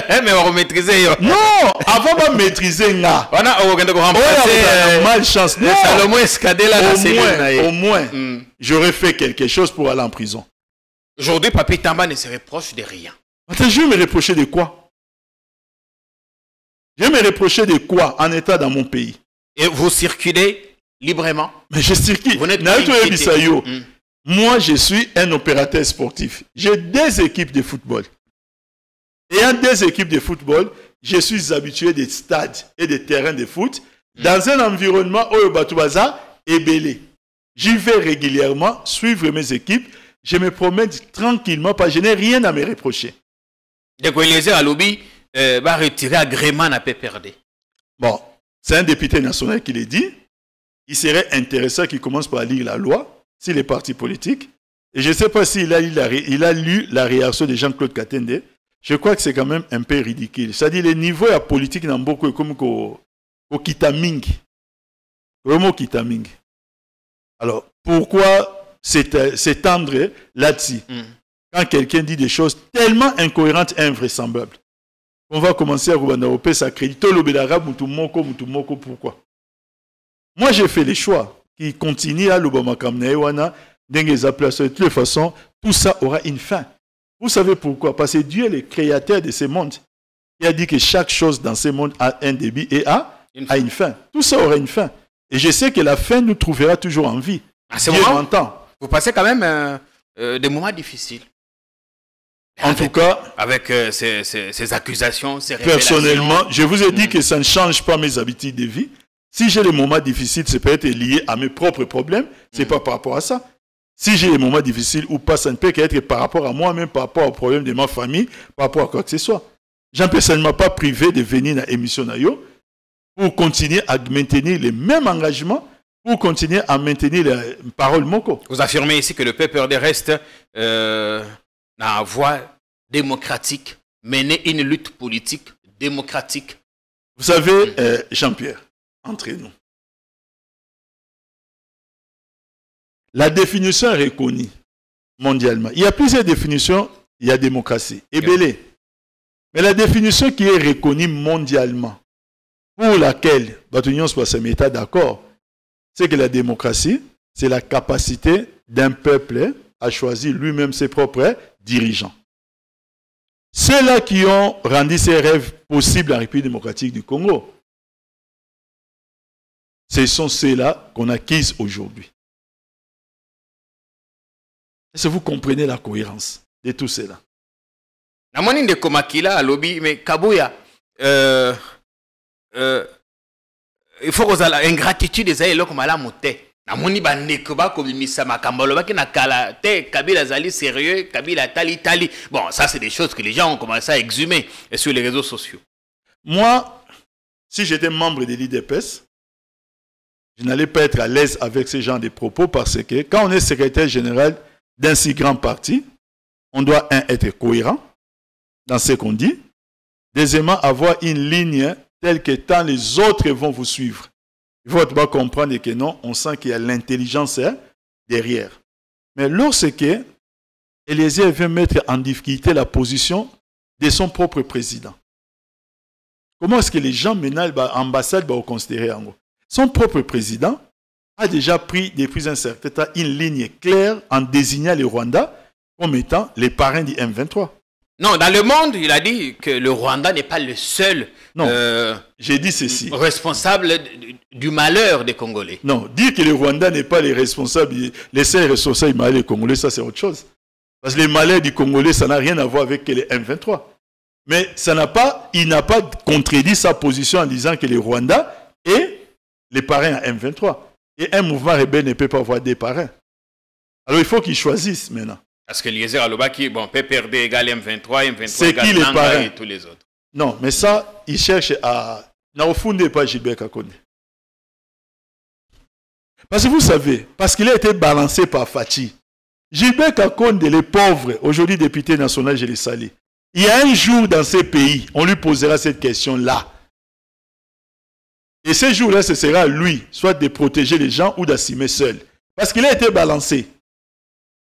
Mais on va maîtriser. Non, avant de maîtriser, on a malchance. Au moins, j'aurais fait quelque chose pour aller en prison. Aujourd'hui, Papi Tamba ne se reproche de rien. Attends, je vais me reprocher de quoi? Je vais me reprocher de quoi en état dans mon pays? Et vous circulez librement? Mais je circule. Vous n'êtes pas inquiété. Moi, je suis un opérateur sportif. J'ai des équipes de football. Et en des équipes de football, je suis habitué des stades et des terrains de foot dans un environnement où le Batouaza est belé. J'y vais régulièrement suivre mes équipes. Je me promène tranquillement parce que je n'ai rien à me reprocher. Donc, Eliezer Alobi va retirer agrément à PPRD. Bon, c'est un député national qui l'a dit. Il serait intéressant qu'il commence par lire la loi, si les partis politiques. Et je ne sais pas s'il a lu la réaction de Jean-Claude Katende. Je crois que c'est quand même un peu ridicule. C'est-à-dire, les niveaux à politique n'ont beaucoup comme au Kitaming. Vraiment au Kitaming. Alors, pourquoi s'étendre là-dessus quand quelqu'un dit des choses tellement incohérentes et invraisemblables? On va commencer à Rwanda s'accréditer le Bédara Moutoumoko, pourquoi? Moi, j'ai fait les choix qui continuent à l'Obama Kamnaewana, de toute façon, tout ça aura une fin. Vous savez pourquoi? Parce que Dieu est le créateur de ce monde. Il a dit que chaque chose dans ce monde a un début et a une fin. Tout ça aura une fin. Et je sais que la fin nous trouvera toujours en vie. Dieu m'entend. Vous passez quand même des moments difficiles. En tout cas, avec ces accusations, ces révélations. Personnellement, je vous ai dit que ça ne change pas mes habitudes de vie. Si j'ai des moments difficiles, c'est peut-être lié à mes propres problèmes. Ce n'est pas par rapport à ça. Si j'ai des moments difficiles ou pas, ça ne peut qu'être par rapport à moi-même, par rapport aux problèmes de ma famille, par rapport à quoi que ce soit. Je ne peux seulement pas privé de venir dans l'émission pour continuer à maintenir les mêmes engagements pour continuer à maintenir la parole Moko. Vous affirmez ici que le PPRD reste la voie démocratique, mener une lutte politique démocratique. Vous savez, Jean-Pierre, entre nous, la définition est reconnue mondialement. Il y a plusieurs définitions, il y a démocratie. Et belé. Mais la définition qui est reconnue mondialement, pour laquelle Batunion soit méta d'accord, c'est que la démocratie, c'est la capacité d'un peuple à choisir lui-même ses propres dirigeants. Ceux-là qui ont rendu ces rêves possibles en République démocratique du Congo, ce sont ceux-là qu'on acquise aujourd'hui. Est-ce que vous comprenez la cohérence de tout cela? Namoni de Komakila à lobby, mais Kabouya, il faut que la ingratitude des aïeux comme à la montée. Namoni bandeko comme misama kambolo baki na kala te Kabila zali sérieux, Kabila tali. Bon, ça c'est des choses que les gens ont commencé à exhumer sur les réseaux sociaux. Moi, si j'étais membre de l'IDPS, je n'allais pas être à l'aise avec ce genre de propos parce que quand on est secrétaire général d'un si grand parti, on doit, être cohérent dans ce qu'on dit. Deuxièmement, avoir une ligne telle que tant les autres vont vous suivre. Il faut d'abord comprendre que non, on sent qu'il y a l'intelligence derrière. Mais lorsque Eliezer veut mettre en difficulté la position de son propre président, comment est-ce que les gens maintenant, l'ambassade va considérer en gros? Son propre président a déjà pris depuis un certain temps une ligne claire en désignant le Rwanda comme étant les parrains du M23. Non, dans le monde, il a dit que le Rwanda n'est pas le seul j'ai dit ceci. Responsable du malheur des Congolais. Non, dire que le Rwanda n'est pas les responsables, les seuls responsables du malheur des Congolais, ça c'est autre chose. Parce que les malheurs du Congolais, ça n'a rien à voir avec les M23. Mais il n'a pas contredit sa position en disant que le Rwanda est les parrains à M23. Et un mouvement rebelle ne peut pas avoir des parrains. Alors il faut qu'ils choisissent maintenant. Parce que Eliezer Alobaki, bon, PPRD égale M23, M23 c'est égale qui les Nanga parrains et tous les autres. Non, mais ça, ils cherchent à... N'aufondez pas Gilbert Kakonde. Parce que vous savez, parce qu'il a été balancé par Fachi. Gilbert Kakonde, les pauvres, aujourd'hui député national, je les salue. Il y a un jour dans ces pays, on lui posera cette question-là. Et ce jour-là, ce sera lui, soit de protéger les gens ou d'assumer seul. Parce qu'il a été balancé.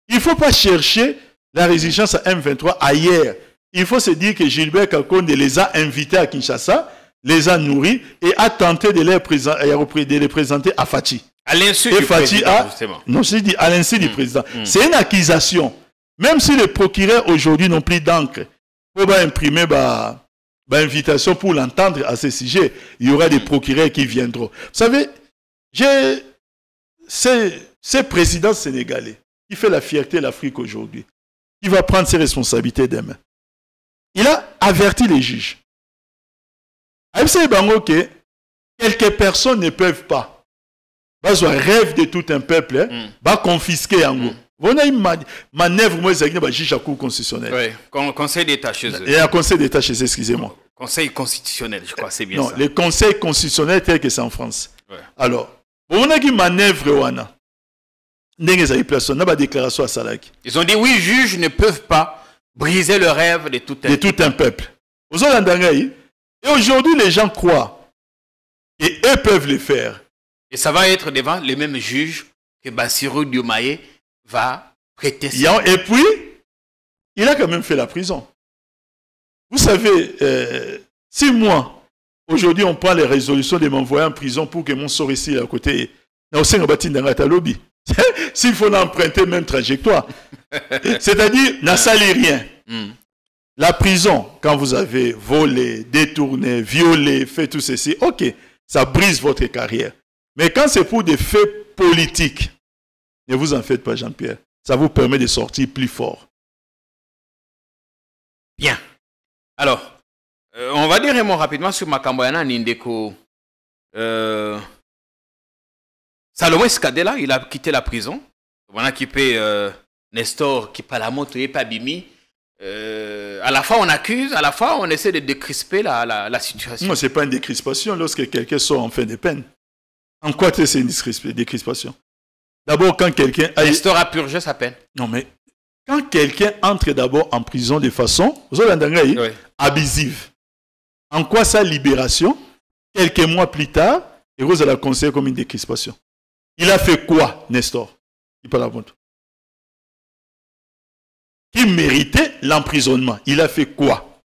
Il ne faut pas chercher la résistance à M23 ailleurs. Il faut se dire que Gilbert Kakonde les a invités à Kinshasa, les a nourris et a tenté de les présenter à Fachi. À l'insu du président, justement. Non, je dis à l'insu du président. C'est une accusation. Même si les procureurs aujourd'hui n'ont plus d'encre pour imprimer invitation pour l'entendre à ce sujet, il y aura des procureurs qui viendront. Vous savez, ce président sénégalais qui fait la fierté de l'Afrique aujourd'hui, qui va prendre ses responsabilités demain. Il a averti les juges. Quelques personnes ne peuvent pas. Ils rêve de tout un peuple, va confisquer en gros. Vous avez une manœuvre, moi, c'est un juge à cour constitutionnel. Oui, conseil d'État chez eux. Et un conseil d'État chez eux, excusez-moi. Conseil constitutionnel, je crois, c'est bien ça. Non, le conseil constitutionnel tel que c'est en France. Ouais. Alors, vous avez une manœuvre, déclaration à Salaki. Ils ont dit oui, juges ne peuvent pas briser le rêve de tout un peuple. Et aujourd'hui, les gens croient. Et eux peuvent le faire. Et ça va être devant les mêmes juges que Bassirou Diomaye va prêter. Et puis, il a quand même fait la prison. Vous savez, si moi, aujourd'hui, on prend les résolutions de m'envoyer en prison pour que mon sort ici à côté, s'il faut emprunter même trajectoire. C'est-à-dire, n'a sali rien. La prison, quand vous avez volé, détourné, violé, fait tout ceci, ok, ça brise votre carrière. Mais quand c'est pour des faits politiques, ne vous en faites pas, Jean-Pierre. Ça vous permet de sortir plus fort. Bien. Alors, on va dire un mot rapidement sur Makamboyana Nindeko. Salomon Skadela, il a quitté la prison. On a quitté Nestor Kipalamoto et Pabimi. À la fois on accuse, à la fois on essaie de décrisper la situation. Non, ce n'est pas une décrispation lorsque quelqu'un sort en fin de peine. En quoi c'est une décrispation? D'abord, quand quelqu'un... Nestor a purgé sa peine. Non, mais quand quelqu'un entre d'abord en prison de façon abusive, en quoi sa libération, quelques mois plus tard, et Rose l'a considéré comme une décrispation? Il a fait quoi, Nestor? Il parle à bon. Qui méritait l'emprisonnement? Il a fait quoi?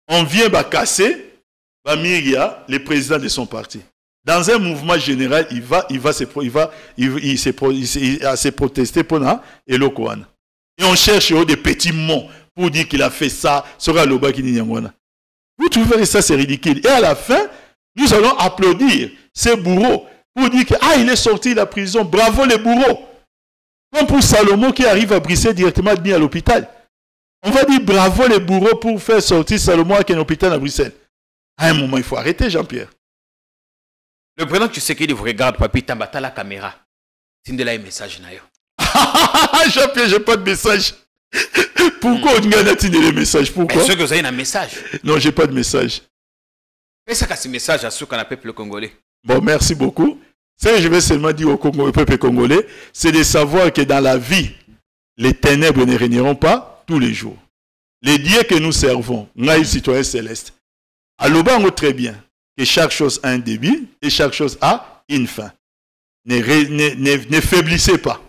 On vient casser Bamiria, le président de son parti. Dans un mouvement général, il va se protester pour et l'Okoana. Et on cherche des petits mots pour dire qu'il a fait ça. Vous trouvez ça, c'est ridicule. Et à la fin, nous allons applaudir ces bourreaux pour dire que il est sorti de la prison. Bravo les bourreaux. Comme pour Salomon qui arrive à Bruxelles directement admis à l'hôpital. On va dire bravo les bourreaux pour faire sortir Salomon à un hôpital à Bruxelles. À un moment, il faut arrêter, Jean-Pierre. Le président, tu sais qu'il vous regarde, papi, t'as la caméra. C'est de là un message, Nayo. Jean-Pierre, j'ai pas de message. Pourquoi on a des messages? Pourquoi? Est-ce que vous avez un message? Non, j'ai pas de message. Et ça, c'est un message à ceux qu'on appelle le Congolais. Bon, merci beaucoup. Ce que je vais seulement dire au peuple congolais, c'est de savoir que dans la vie, les ténèbres ne régneront pas tous les jours. Les dieux que nous servons, nous, citoyens célestes, à l'Obango très bien, que chaque chose a un début et chaque chose a une fin. Ne faiblissez pas.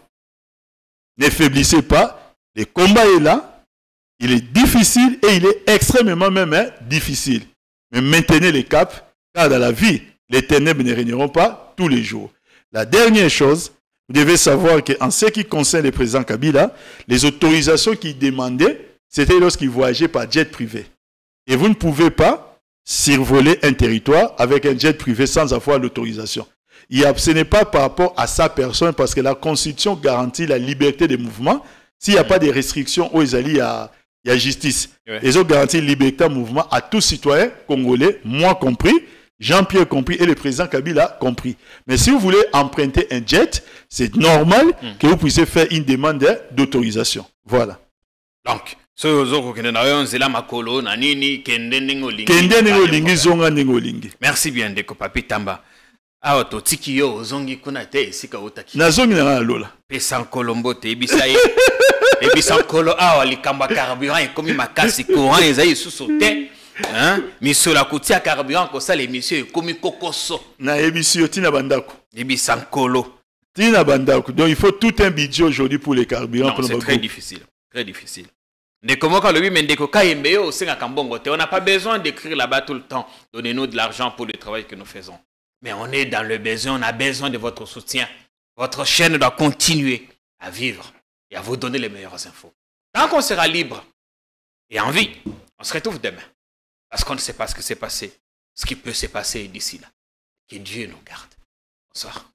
Ne faiblissez pas. Le combat est là. Il est difficile et il est extrêmement même difficile. Mais maintenez le cap, car dans la vie, les ténèbres ne régneront pas tous les jours. La dernière chose, vous devez savoir qu'en ce qui concerne le président Kabila, les autorisations qu'il demandait, c'était lorsqu'il voyageait par jet privé. Et vous ne pouvez pas survoler un territoire avec un jet privé sans avoir l'autorisation. Ce n'est pas par rapport à sa personne, parce que la Constitution garantit la liberté de mouvement. S'il n'y a pas de restrictions aux alliés à justice, ils ont garanti la liberté de mouvement à tous citoyens congolais, moi compris, Jean-Pierre compris et le président Kabila compris. Mais si vous voulez emprunter un jet, c'est normal que vous puissiez faire une demande d'autorisation. Voilà. Donc, merci bien, Ndeko Papi Tamba. Ah, to tiki yo ozongi kuna te esika otaki. Nazongi na lola. Pesa kolombo te ebisa ye. Ebisa kolo awa likamba carburant ekomi makasi courant ezai susu te. Hein? Miso kotia carburant ko sala émission ekomi kokoso. Na émission tina bandako. Ebisa kolo. Tina bandako. Donc il faut tout un budget aujourd'hui pour les carburants. C'est très difficile. Très difficile. Ndeko quand le Mendeko Kayembe yo senga kambongo te. On n'a pas besoin d'écrire là-bas tout le temps. Donnez-nous de l'argent pour le travail que nous faisons. Mais on est dans le besoin, on a besoin de votre soutien. Votre chaîne doit continuer à vivre et à vous donner les meilleures infos. Tant qu'on sera libre et en vie, on se retrouve demain. Parce qu'on ne sait pas ce qui s'est passé, ce qui peut se passer d'ici là. Que Dieu nous garde. Bonsoir.